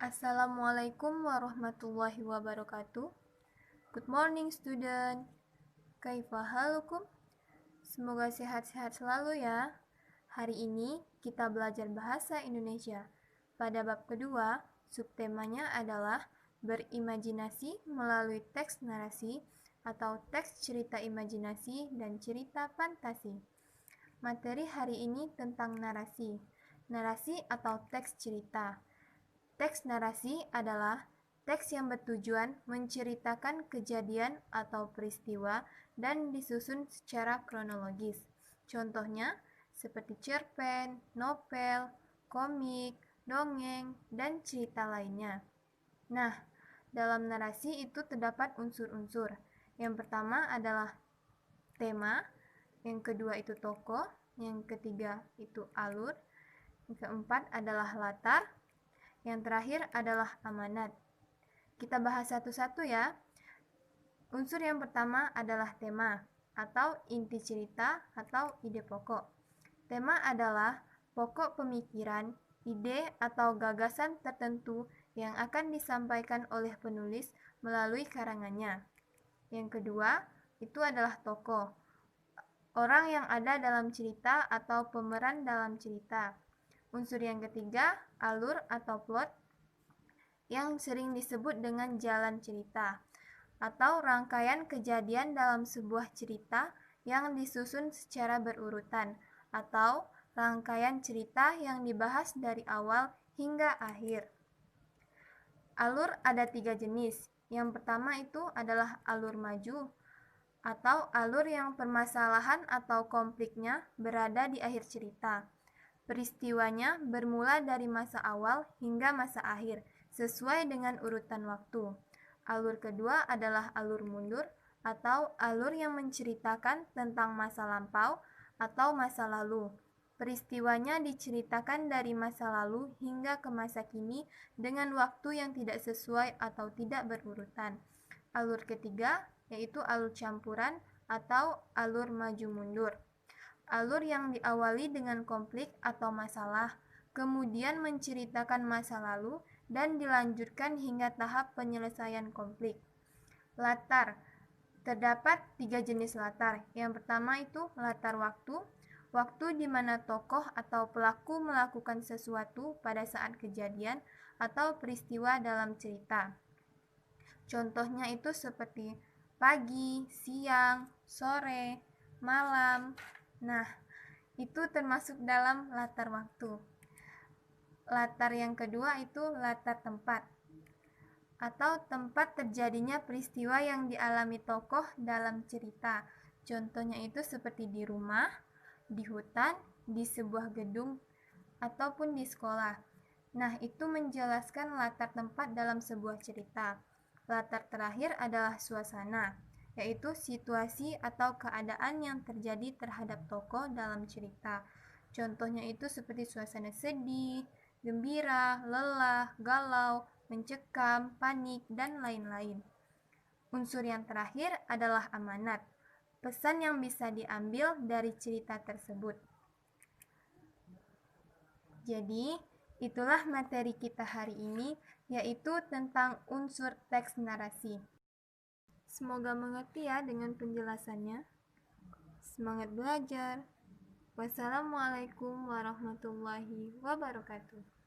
Assalamualaikum warahmatullahi wabarakatuh. Good morning student. Kaifa halukum? Semoga sehat-sehat selalu ya. Hari ini kita belajar bahasa Indonesia. Pada bab kedua, subtemanya adalah berimajinasi melalui teks narasi atau teks cerita imajinasi dan cerita fantasi. Materi hari ini tentang narasi. Narasi atau teks cerita. Teks narasi adalah teks yang bertujuan menceritakan kejadian atau peristiwa dan disusun secara kronologis. Contohnya seperti cerpen, novel, komik, dongeng, dan cerita lainnya. Nah, dalam narasi itu terdapat unsur-unsur. Yang pertama adalah tema, yang kedua itu tokoh, yang ketiga itu alur, yang keempat adalah latar, yang terakhir adalah amanat. Kita bahas satu-satu ya. Unsur yang pertama adalah tema atau inti cerita atau ide pokok. Tema adalah pokok pemikiran, ide atau gagasan tertentu yang akan disampaikan oleh penulis melalui karangannya. Yang kedua, itu adalah tokoh. Orang yang ada dalam cerita atau pemeran dalam cerita. Unsur yang ketiga, alur atau plot, yang sering disebut dengan jalan cerita, atau rangkaian kejadian dalam sebuah cerita yang disusun secara berurutan, atau rangkaian cerita yang dibahas dari awal hingga akhir. Alur ada 3 jenis. Yang pertama itu adalah alur maju, atau alur yang permasalahan atau konfliknya berada di akhir cerita. Peristiwanya bermula dari masa awal hingga masa akhir, sesuai dengan urutan waktu. Alur kedua adalah alur mundur, atau alur yang menceritakan tentang masa lampau atau masa lalu. Peristiwanya diceritakan dari masa lalu hingga ke masa kini dengan waktu yang tidak sesuai atau tidak berurutan. Alur ketiga yaitu alur campuran atau alur maju mundur. Alur yang diawali dengan konflik atau masalah, kemudian menceritakan masa lalu dan dilanjutkan hingga tahap penyelesaian konflik. Latar. Terdapat 3 jenis latar. Yang pertama itu latar waktu. Waktu di mana tokoh atau pelaku melakukan sesuatu pada saat kejadian atau peristiwa dalam cerita. Contohnya itu seperti pagi, siang, sore, malam. Nah, itu termasuk dalam latar waktu. Latar yang kedua itu latar tempat, atau tempat terjadinya peristiwa yang dialami tokoh dalam cerita. Contohnya itu seperti di rumah, di hutan, di sebuah gedung, ataupun di sekolah. Nah, itu menjelaskan latar tempat dalam sebuah cerita. Latar terakhir adalah suasana, yaitu situasi atau keadaan yang terjadi terhadap tokoh dalam cerita. Contohnya itu seperti suasana sedih, gembira, lelah, galau, mencekam, panik, dan lain-lain. Unsur yang terakhir adalah amanat, pesan yang bisa diambil dari cerita tersebut. Jadi, itulah materi kita hari ini, yaitu tentang unsur teks narasi. Semoga mengerti ya dengan penjelasannya. Semangat belajar. Wassalamualaikum warahmatullahi wabarakatuh.